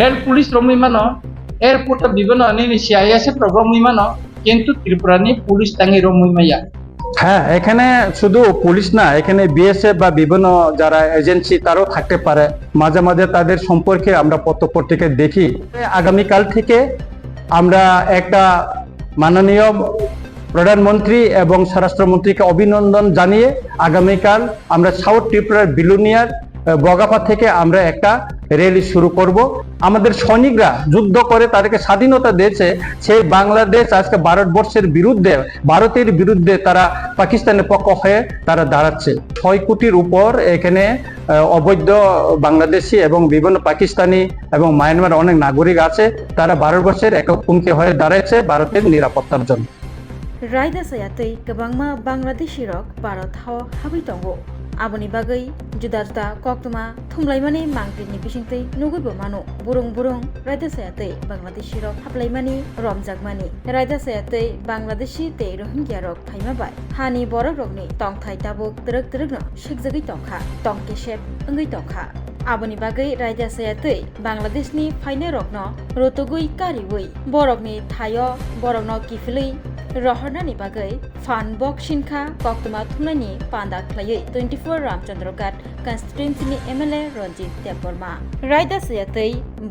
Rail police রমিমানো airport বিভিন্ন নিনি CIS প্রগ্রামিমানো কিন্তু ত্রিপুরানি police তাঙ্গি রমিমাইয়া। হ্যাঁ, এখানে শুধু পুলিশ না, এখানে বিএসএফ বা বিভিন্ন যারা এজেন্সি তারাও থাকতে পারে। মাঝে মাঝে তাদের সম্পর্কে আমরা পত্র পত্রিকায় দেখি। আগামীকাল থেকে আমরা একটা মাননীয় প্রধানমন্ত্রী এবং স্বরাষ্ট্রমন্ত্রীকে অভিনন্দন জানিয়ে আগামীকাল আমরা সাউথ ত্রিপুরার বিলুনিয়ার বগাপা থেকে আমরা একটা র্যালি শুরু করব। আমাদের সৈনিকরা যুদ্ধ করে তাদেরকে স্বাধীনতা দিয়েছে, সেই বাংলাদেশ আজকে ভারতের বিরুদ্ধে তারা পাকিস্তানের পক্ষ হয়ে তারা দাঁড়াচ্ছে। 6 কোটির উপর এখানে অবৈধ বাংলাদেশি এবং বিভিন্ন পাকিস্তানি এবং মায়ানমার অনেক নাগরিক আছে, তারা ভারতবর্ষের একপক্ষী হয়ে দাঁড়াচ্ছে ভারতের নিরাপত্তার জন্য। रायदा सायातै गोबांमा बांग्लादेशी रक भारत हाव हाबै दंगो आबोनि बागै जुदा जुदा कक्तमा थुमलाइमानि मांग्रिनि बिसिंतै नुगैबो मानो बुरुं रायदा सायातै बांग्लादेशी रक हाबलाइमानि रमजागमानि रायदा सायातै बांग्लादेशी ते रोहिंग्या रक थाइमाबाय हानि बरक रकनि तंगथाइ दाबुक दरक शिखजगै तंखा तंकेशेब ओंगै तंखा आबोनि बागै रायदा सायातै बांग्लादेशनि फाइने रकनो रोतगै कारिवै बरकनि थायो बरकनो किफिलै रहरनानि बागै फान बक सिनखा कक्तमा थुमनायनि पान्दा ख्लायै 24 रामचंद्र घाट कन्स्टिट्युएन्सीनि एमएलए रंजित देबबर्मा रायदा सायातै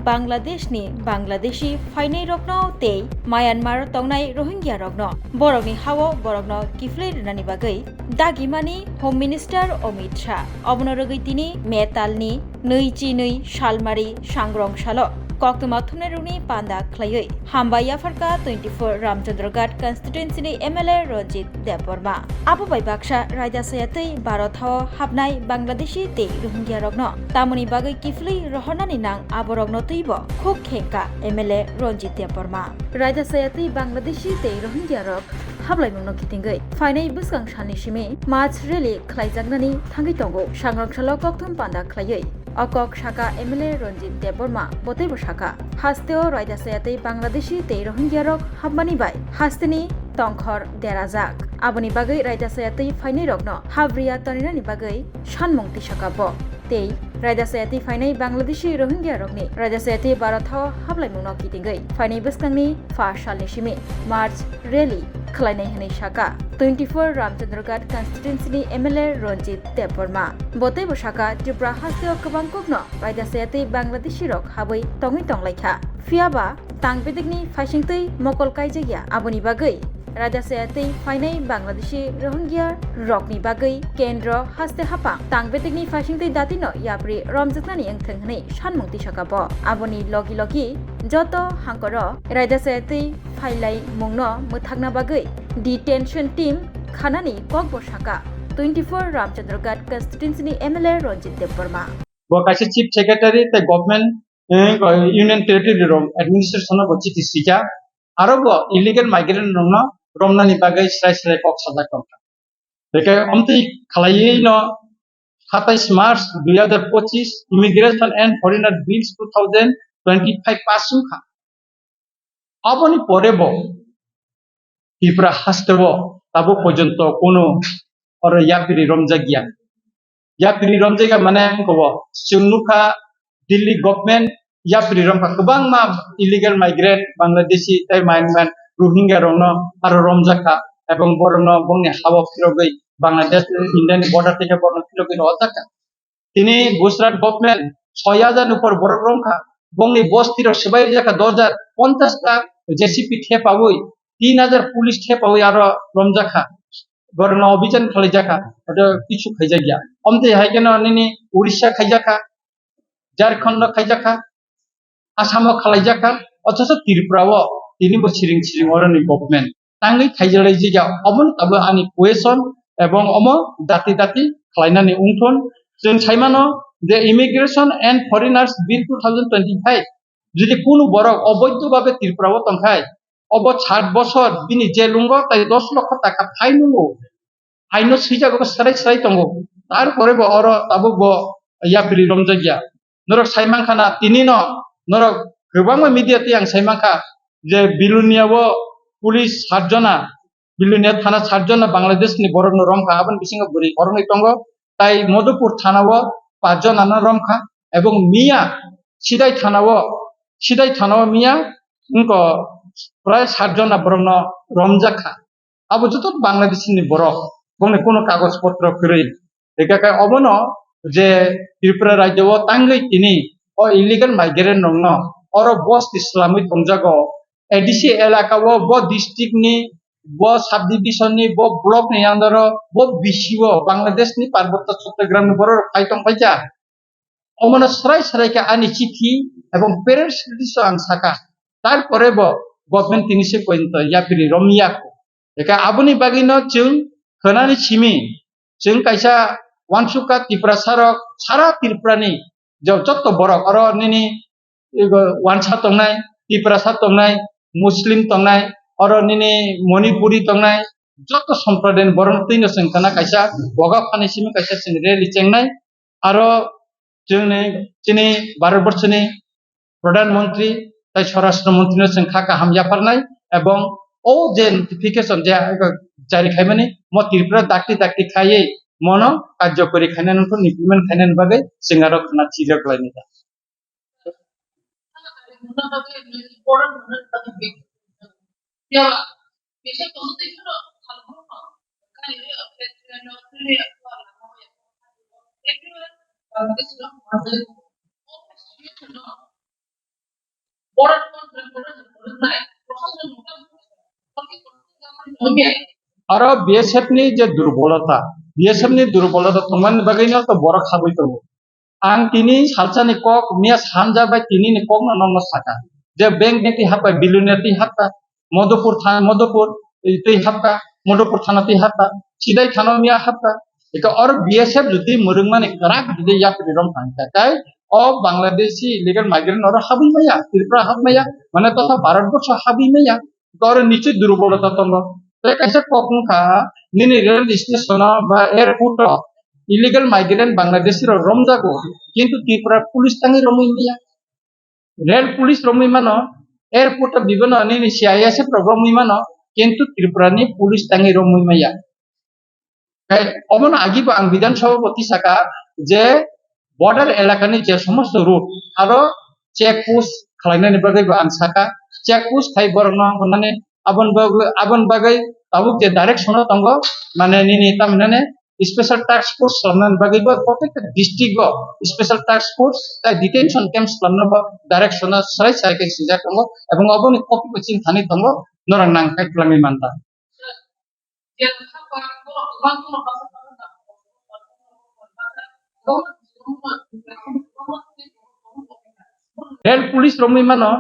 बांग्लादेशनि बांग्लादेशी फाइनै रकनो ते म्यानमार तंगनाय रोहिंग्या रकनो बरकनि हावो बरकनो किफलै रनानि बागै दागिमानि होम मिनिस्टार अमित शाह अबनरगैतिनि मेतालनि 2 सालमारि सांग्रं सालो कक्तमा थुमनायनि पान्दा ख्लायै हामबाय आफारका 24 रामचंद्र घाट कन्स्टिट्युएन्सीनि एमएलए रंजित देबबर्मा आबो बाय बाक्सा रायदा सायातै भारत हाव हाबनाय बांग्लादेशी ते रोहिंग्या रकनो तामुनि बागै किफलै रहरनानि नां आबो रकनो तैबो खुब खेंका एमएलए रंजित देबबर्मा रायदा सायातै बांग्लादेशी ते रोहिंग्या रक हाबलायमुंनो किथिंगै फाइनै बुसगां साननि सिमे मार्च रेली ख्लायजागनानि थांगै दंगौ सांग्रांसालो कक्तम पान्दा ख्लायै अकक शाखा एमएलए रंजित देबबर्मा बतैबो शाखा हास्तेओ रायदा सायातै बांग्लादेशी ते रोहिंग्या रक हाबमानि बाय हास्तेनि तंखर देराजाक आबोनि बागै रायदा सायातै फाइनै रकनो हाब्रिया तनिनानि बागै सानमुंति शाखाबो तेई रायदा सायातै फाइनै बांग्लादेशी रोहिंग्या रकनि रायदा सायातै भारताव हाबलायमुंनो किथिंगै फाइनै बुसगांनि 5 सालनि सिमे मार्च रेली खलायनाय हनै शाखा 24 रामचंद्र घाट कन्स्टिट्युएन्सीनि एमएलए रंजित देबबर्मा बतैबो शाखा त्रिपुरा हास्तेओ गोबां कक्नो रायदा सायातै बांग्लादेशी रक हाबै तङै तंलायखा फियाबा तांबेदिकनि फाइसिंतै मकल कायजाया आबोनि बागै रायदा सायातै फाइनै बांग्लादेशी रोहिंग्या रकनि बागै केन्द्र हास्ते हापा तांबेदिकनि फाइसिंतै दातिनो याप्रि रमजागनानि ओंथों हनै सानमुंति शाखाबो आबोनि लगी जत हांकर रायदा सायातै फाइलाय मुंनो मोथागना बागै डिटेनशन टीम खानानि ककबो शाखा 24 रामचंद्र घाट कन्स्टिट्युएन्सीनि एमएलए रंजित देबबर्मा बकासे चीफ सेक्रेटारि ते गवर्नमेंट यूनियन टेरिटरी रम एडमिनिस्ट्रेशन बो चिठी सिजा आरो बो इलीगल माइग्रेंट रंनो रमनानि बागै स्राय कक साजा कमथा बेके अमति खलायै न 27 मार्च 2025 इमिग्रेशन एंड फरेनर बिल्स 2025 पास खा आबोनि परेबो त्रिपुरा हास्तेओ ताबो पर्यन्त कोनो और यापिरि रमजागिया माने कबो सुनुखा दिल्ली गवर्नमेंट यापिरि रमखा गोबां मा इलीगल माइग्रेंट बांग्लादेशी ताइ माइनमान रोहिंग्या रंनो आरो रमजाखा एवं बरनो बंनि हावा फिरगै बांग्लादेश इंडियानि बॉर्डर থেকে बरनो फिरगै रजाखा तिनि गुजरात गवर्नमेंट 6000 ऊपर बरक रंखा बंनि बस्तिर सबाय जाखा 2050 टा जेसीपी थेपावै 3000 पुलिस थेपावै आरो रमजाखा बरनो अभियान खालायजाखा अदो किछु खायजागिया अमते हायकेन निनि उड़ीसा खायजाखा झारखंड खायजाखा आसाम खालायजाखा अथच त्रिपुराव तिनि बोसिरिं अरनि गवर्नमेंट तांगै खायजालाय जिगा अबन ताबो आनि क्वेश्चन एवं अमो दाति खालायनानै उंथन जों साइमानो जे इमिग्रेशन एंड फरेनार्स बिल 2025 যদি কোনো বড় অবৈধভাবে ত্রিপুরাও তংখায় অব 60 বছর বিনি জেলুঙ্গ তাই 10 লক্ষ টাকা ফাইন নুঙ্গো আইনো সিজাগো সারাই তঙ্গো তারপরে অর তাবো ইয়াপিরি রমজাगिया नरक साइमांखाना तिनिनो नरक गोबां मिडियाते आं साइमांखा जे बिलुनियावो पुलिस 7 जना बिलुनिया थाना 7 जना बांग्लादेशनि बरनो रमखा आबन बिसिंग बुरि बरनै तंगो ताई मधुपुर थानावो 5 जना रमखा एवं मिया सिदाय थानावो sidai thano miya inko pray 7 জন borok no romjaka abo joto Bangladesh ni borok bongni kono kagoj potro kwrwi ekakai obono je Tripura rajyo o tangoi tini o illegal migrant rok no oro bos islamui tongjago ADC elaka o bo district ni bo subdivision ni bo block ni andaro bo bisio Bangladesh ni Parbotta Chattogram ni borok paitong paija omono serai serai ke ani chithi ebong parents release ang saka tarpore bo government tinise pointo yapiri romia ko eka abuni bagino chung khonani chimi chung kaisa wansuka Tripura sarok sara Tripura ni jotto borok oro nini wansa tongnai Tripura sa tongnai Muslim tongnai oro nini Manipuri tongnai jotto সম্প্রদায় borok tino sengkana kaisa boga phani simi kaisa sing reli chengnai aro chini Bharatborshoni প্রধানমন্ত্রী তাই স্বরাষ্ট্রমন্ত্রীর সঙ্গে খাকা হামজাফারনাই এবং ও যে notification যে জারি খাইমানি ম ত্রিপুরা দাকটি দাকটি খাইয়ে মনো কার্যকরী খাইনানখো ইমপ্লিমেন্ট খাইনান বাগে সিঙ্গারো খানা চিজক লাইনি দা আরো বিএসএফ ni যে দুর্বলতা বিএসএফ ni দুর্বলতা তোমার বাগিনো তো বড় খাবই তো আং তিনি সালসানি কক মিয়া সানজা বাই তিনি ni কক না নম সাকা যে ব্যাংক নেতি হাপা বিলুনেতি হাপা মধুপুর তুই হাপা মধুপুর থানাতি হাপা সিদাই থানা মিয়া হাপা এটা আর বিএসএফ যদি মুরুংমানি করাক যদি ইয়াপরি রম থাকা তাই ও বাংলাদেশি ইলিগাল মাইগ্রেন্ট ওরা হাবি মাইয়া ত্রিপুরা হাব মাইয়া মানে তথা ভারতবর্ষ হাবি মাইয়া তোর নিশ্চয় দুর্বলতা তঙ্গ কাছে কখনকা নিনি রেল স্টেশন বা এয়ারপোর্ট ইলিগাল মাইগ্রেন্ট বাংলাদেশের রমজাগো কিন্তু ত্রিপুরা পুলিশ তাঙ্গি রমই মাইয়া রেল পুলিশ রমই মানো এয়ারপোর্ট বিভিন্ন নিনি সিআইএসএফ রমই মানো কিন্তু ত্রিপুরানি পুলিশ তাঙ্গি রমই মাইয়া অমন আগিব আং বিধান সভাপতি সাকা যে বর্ডার এলাকানি যে সমস্ত রুট আরো চেকপোস্ট খালাইনানি বাগৈ আং সাকা চেকপোস্ট খাই বরং মানে abon bagai tabuk je direct sono tongo mane nini tamnane special task force sonan bagai ba protect district go special task force ta detention camps lamna ba direct sona sai sai ke sija tongo ebong oboni copy coaching thani tongo norang nang kai plami manta rail police রমই মানো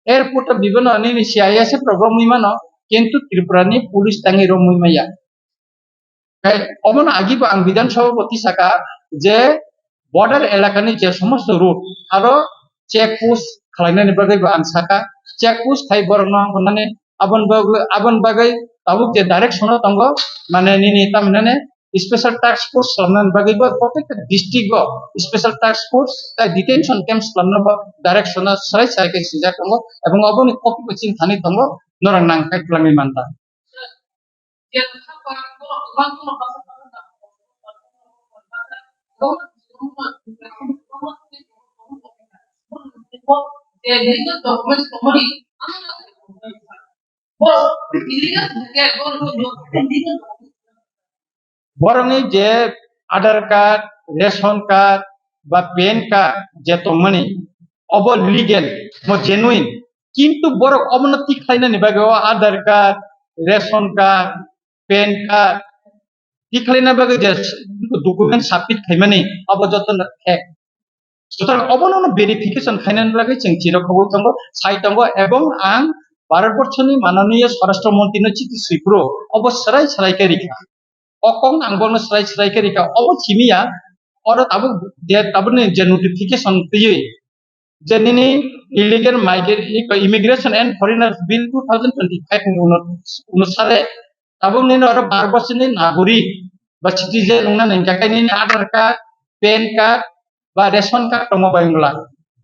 airport বিভিন্ন নিনি CISF রমই মানো কিন্তু ত্রিপুরানি police তাঙ্গি রমই মাইয়া অমন আগিব আং বিধান সভাপতি সাকা যে বর্ডার এলাকানি যে সমস্ত রুট আরো চেকপোস্ট খালাইনানি বাগৈ আং সাকা চেকপোস্ট খাই বরং মানে abon bagai tabuk je direct sono tongo mane nini tamnane special task force sonan bagai ba protect district go special task force ta detention camps lamna ba direct sona sai sai ke sija tongo ebong oboni copy coaching thani tongo norang nang kai plami manta বরং যে আধার card ration card বা pan card যে তোমানি of legal genuine কিন্তু বড় অবনতি খাইনানি বাগে Aadhaar card ration card PAN card টিখাইনা বাগে যে ডকুমেন্ট সাবমিট খাইমানি অব যতন এক সুতরাং অবনন ভেরিফিকেশন খাইনানি লাগে जों চিরখবর দङ সাই দङ এবং আং ভারতবর্ষনি মাননীয় স্বরাষ্ট্রমন্ত্রী চিঠি সুইপ্র অবসরাই সরাইকে রিখা অকং আংবন সরাইকে রিখা অব থিমিয়া অর তাবু দে তাবনি যে নোটিফিকেশন পেয়ে যে নিনি illegal migrant immigration and foreigners bill 2025 অনুসারে তাবু নিনি অর ভারতবর্ষনি নাগরিক বা সিটিজেন নংনা নংকাকাই নিনি আধার কার্ড প্যান কার্ড বা রেশন কার্ড দङ বাংলা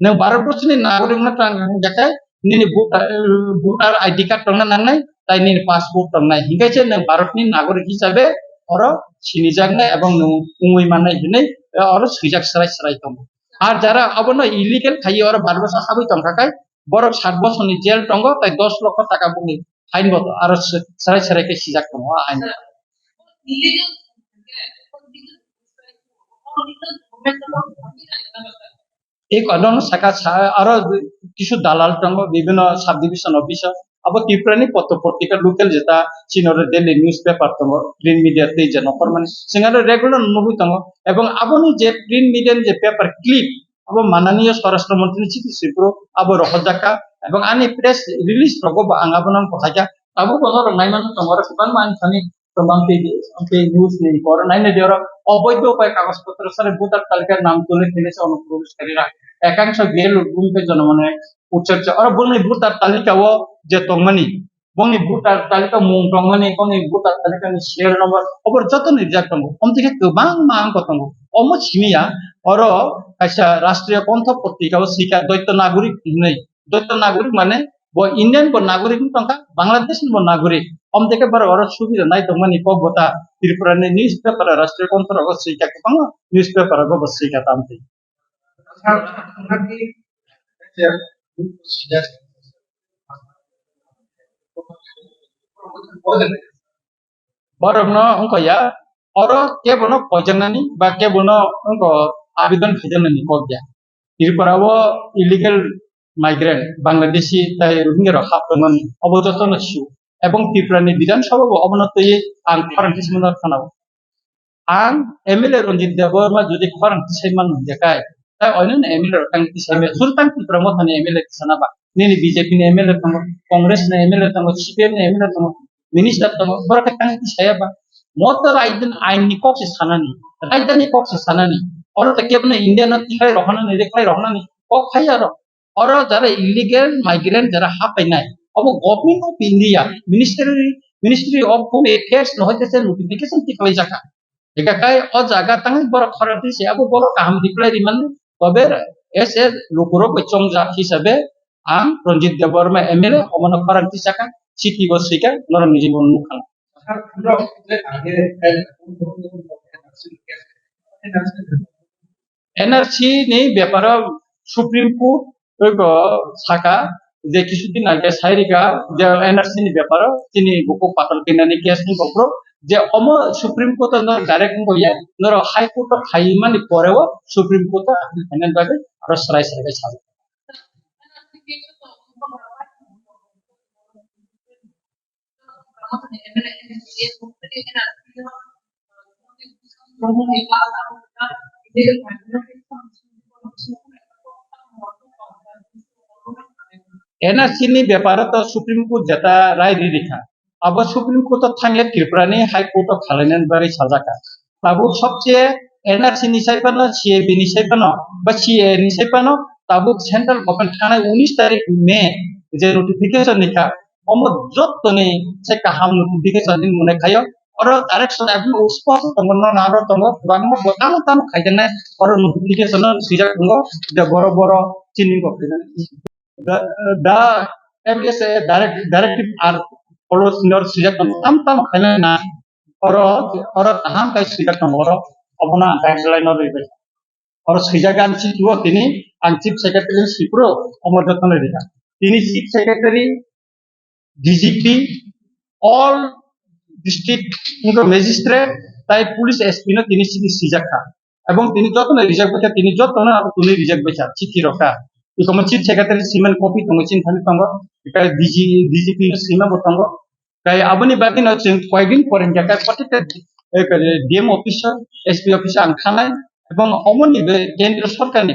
নং ভারতবর্ষনি নাগরিক না টাঙ্গাকাই nini voter ID card tongna nangnai tai nini passport tongnai hinggaise nang bharatni nagorik hisabe oro sinijaknai ebong ungui mannai hinai oro suijak serai serai tong ar jara abono illegal khai oro bharatbosho habai tongkakai borok 7 বছরনি jail tongo tai 10 লক্ষ টাকা buni fine বতো আর সারাই সারাই কে সিজাক tongo ain এই কদম শাখা আরো কিছু দালাল টঙ্গ বিভিন্ন সাব ডিভিশন অফিসার আবার ত্রিপুরানি পত্র পত্রিকা লোকাল যেটা চীনের ডেলি নিউজ পেপার টঙ্গ প্রিন্ট মিডিয়াতে যে নকর মানে সিঙ্গারে রেগুলার মুভি টঙ্গ এবং আবনি যে প্রিন্ট মিডিয়ান যে পেপার ক্লিপ আবার মাননীয় স্বরাষ্ট্রমন্ত্রী চিকিৎসক আবার রহজাকা এবং আনি প্রেস রিলিজ রগো আঙ্গাবনন কথাকা আবু বনর নাইমান টঙ্গর সুবান মান খানি তমাম পে নিউজ নেই কর নাইনে দেওয়ার অবৈধ উপায় কাগজপত্র সারে ভোটার তালিকার নাম তুলে ফেলেছে অনুপ্রবেশকারীরা একাংশ গেল ভূমিকে জনমনে উচ্চারছে আর বলনি ভোটার তালিকাও যে তংমানি বংনি ভোটার তালিকা মুং তংমানি বংনি ভোটার তালিকা ni serial number অবর যত নির্যাত দङ অমতিকে गोबां मान কতङ অম ছিমিয়া অর কাইসা রাষ্ট্রীয় কণ্ঠ পত্রিকাও শিকা দ্বৈত নাগরিক নেই দ্বৈত নাগরিক মানে ইন্ডিয়ান ব নাগরিক টঙ্কা বাংলাদেশ ব নাগরিক অমতিকে বার অর সুবিধা নাই তংমানি কবতা ত্রিপুরানি নিউজ পেপার রাষ্ট্রীয় কণ্ঠ রগ শিকা কতং নিউজ পেপার গব শিকা তামতি Barangno engko ya oro ke bono pojanani ba ke bono engko abedan khijanani kogya tirparawo illegal migrant Bangladeshi tai Rohingya ro haptonon অবযতন ইস্যু এবং ত্রিপুরানি বিধানসভা অবনতই আং ফারান্তি সিমনার খানাও আং এমএলএ রঞ্জিত দেববর্মা যদি ফারান্তি সাইমান দেখায় তাই অন্য এমএলএ রটাংতি সাইমে সুলতান ত্রিপুরা মথানি এমএলএ সানাবা নিনি বিজেপি নে এমএলএ তং কংগ্রেস নে এমএলএ তং সিপিএম নে MLA Tang minister tong berkat tang saya ba motor aidin ain ni kok sanani aidin ni kok sanani oro ta kebna india na tikai rohana ni rekai rohana ni kok khaya ro oro jara illegal migrant jara hapai nai obo government of india ministry of home affairs no hoite notification tikai jaka eka kai o jaga tang bor kharati se abo bor kaham diklai riman tobe es lokoro kechong ja hisabe ang Ronjit Deborma MLA omano kharati jaka City Bosika, Noram Nijibon Mukhan. NRC ni ব্যাপারে supreme court শাখা যে কিছুদিন আগে সাইরিকা যে NRC ni ব্যাপারে তিনি বুকু পাতল কিনানি case নি বক্র যে অম সুপ্রিম কোর্ট ডাইরেক্ট কইয়া নর হাই কোর্ট খাইমানি পরেও সুপ্রিম কোর্ট ফাইনাল ভাবে আর সরাই সরাই ছাড়ে NRC ni ব্যাপারে তো সুপ্রিম কোর্ট যেটা রায় দি দেখা আবার সুপ্রিম কোর্ট থাকলে ত্রিপুরানি হাই কোর্ট খালাইনান বারে সাজাকা তাবু সবচেয়ে NRC ni সাইপানো CAB ni সাইপানো বা CA ni সাইপানো তাবু সেন্ট্রাল গভর্নমেন্ট থানায় 19 তারিখ মে যে নোটিফিকেশন নিকা অমর যতনি সে কাহাম নোটিফিকেশন দিন মনে খায় और डायरेक्शन अभी उसको तंगनो नारो तंगो बांगो बतानो तानो खाइदने और नोटिफिकेशन सिजा तंगो द बरो बरो चिनिंग को द एमएस डायरेक्टिव आर फॉलो सिनियर सिजा तम तम खाइना ना और हम का सिजा तंगो अपना गाइडलाइन रे और सिजा गान सिटुओ तिनी आं चीफ सेक्रेटरी सिप्रो अमर रत्न रेखा तिनी chief secretary DGP all district magistrate তাই পুলিশ এসপি না তিনি সিজাকা এবং তিনি যত না রিজার্ভ বেচা তিনি যত না তুমি রিজার্ভ বেচা চিঠি রকা ইকম চিফ সেক্রেটারি সিমেন কপি তঙ্গ চিন থানি তঙ্গ এটা ডিজিপি সিমা বতঙ্গ তাই আবনি বাকি না চিন কয়েকদিন পরে জায়গা প্রত্যেকটা ডিএম অফিসার এসপি অফিসার আনখানায় এবং অমনি কেন্দ্রীয় সরকারনি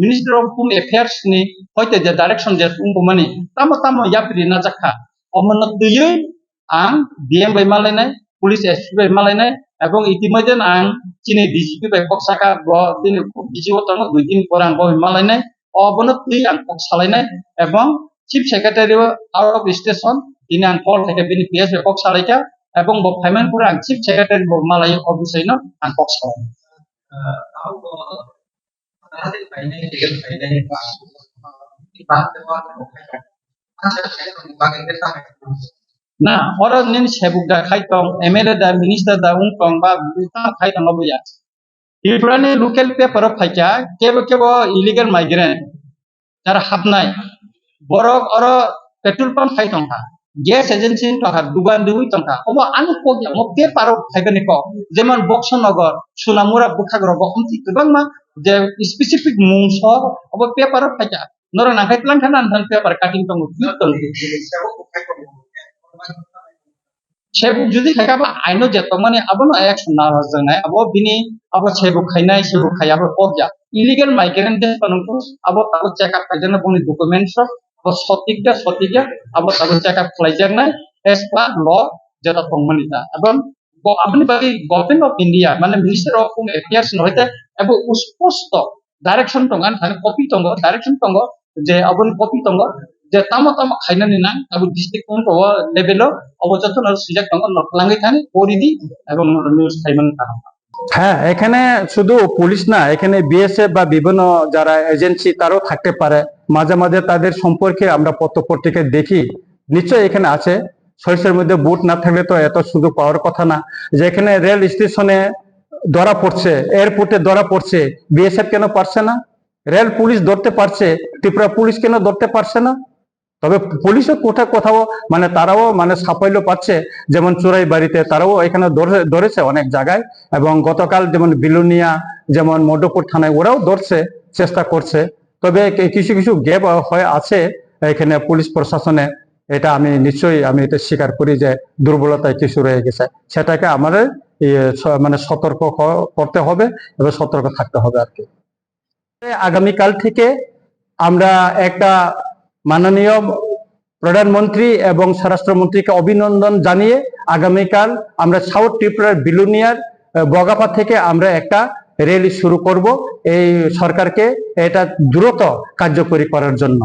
মিনিস্টার অফ হোম অ্যাফেয়ার্স নি হইতে যে ডাইরেকশন যে মানে তামো তামো ইয়াপ্রি না জাকা অমন দুই आं डीएम बाय मालायनाय पुलिस एसपी बाय मालायनाय এবং ইতিমধ্যে আং চিনি ডিজিপি বাই কক্সাকা দিন বিজিও তং দুই দিন পর আং বাই মালায়নায় অবনতি আং কক্সালায়নায় এবং chief secretary out of station তিনি আং কল থেকে বিনি পিএস বাই কক্সালাইকা এবং ব ফাইমান করে আং চিফ সেক্রেটারি ব মালাই অফিসাইন আং কক্সালায় Nah, orang ini sebut dah kaitong, MLA dah, minister dah, ungkong, bah, kita kaitong apa ya? Tirpuran ini local paper apa aja, kebo illegal migrant, cara hapnai, borok oro petrol pump hai tongka gas agency tongka dugan dui tongka obo anu pogya mokke parok haibani ko jemon boksonogor sunamura bukhagrog omti kwbangma je specific mungso obo paper phaika noro nangkai tlang kana nan paper cutting tongo sebuk judi khaikaba aino jeto mane abono action na jangnai abo bini abo sebuk khainai sebuk khaiabo pogya illegal migrant des panungko abo tago check up kaijana boni documents abo sotikya abo tago check up khlaijaknai as per law jeta tongmanita abon আপনি বাকি government of India মানে minister of home affairs নয়তে এবং স্পষ্ট direction টঙ্গান থাকে copy টঙ্গ direction টঙ্গ যে আবন copy টঙ্গ যে তামো তামো খাইনানি না Abu district কোন লেভেল অবযত্ন আর সুযোগ টঙ্গ নটলাঙ্গি থানে পরিদি এবং নিউজ খাইমান থাকা হ্যাঁ, এখানে শুধু পুলিশ না, এখানে বিএসএফ বা বিভিন্ন যারা এজেন্সি তারাও থাকতে পারে। মাঝে মাঝে তাদের সম্পর্কে আমরা পত্রপত্রিকায় দেখি, নিশ্চয়ই এখানে আছে। সরিষার মধ্যে বুট না থাকলে তো এত সুযোগ পাওয়ার কথা না। যে এখানে রেল স্টেশনে ধরা পড়ছে, এয়ারপোর্টে ধরা পড়ছে, বিএসএফ কেন পারছে না? রেল পুলিশ ধরতে পারছে, ত্রিপুরা পুলিশ কেন ধরতে পারছে না? তবে পুলিশও কোথাও মানে তারাও মানে সাফল্য পাচ্ছে, যেমন চোরাই বাড়িতে তারাও এখানে ধরেছে অনেক জায়গায়, এবং গতকাল যেমন বিলুনিয়া যেমন মধ্যপুর থানায় ওরাও ধরছে, চেষ্টা করছে। তবে কিছু কিছু গ্যাপ হয়ে আছে এখানে পুলিশ প্রশাসনে, এটা আমি নিশ্চয়ই আমি এটা স্বীকার করি যে দুর্বলতায় কিছু রয়ে গেছে, সেটাকে আমাদের মানে সতর্ক করতে হবে এবং সতর্ক থাকতে হবে আর কি। আগামীকাল থেকে আমরা একটা মাননীয় প্রধানমন্ত্রী এবং স্বরাষ্ট্রমন্ত্রীকে অভিনন্দন জানিয়ে আগামীকাল আমরা সাউথ ত্রিপুরার বিলুনিয়ার বগাপা থেকে আমরা একটা র্যালি শুরু করব এই সরকারকে এটা দ্রুত কার্যকরী করার জন্য।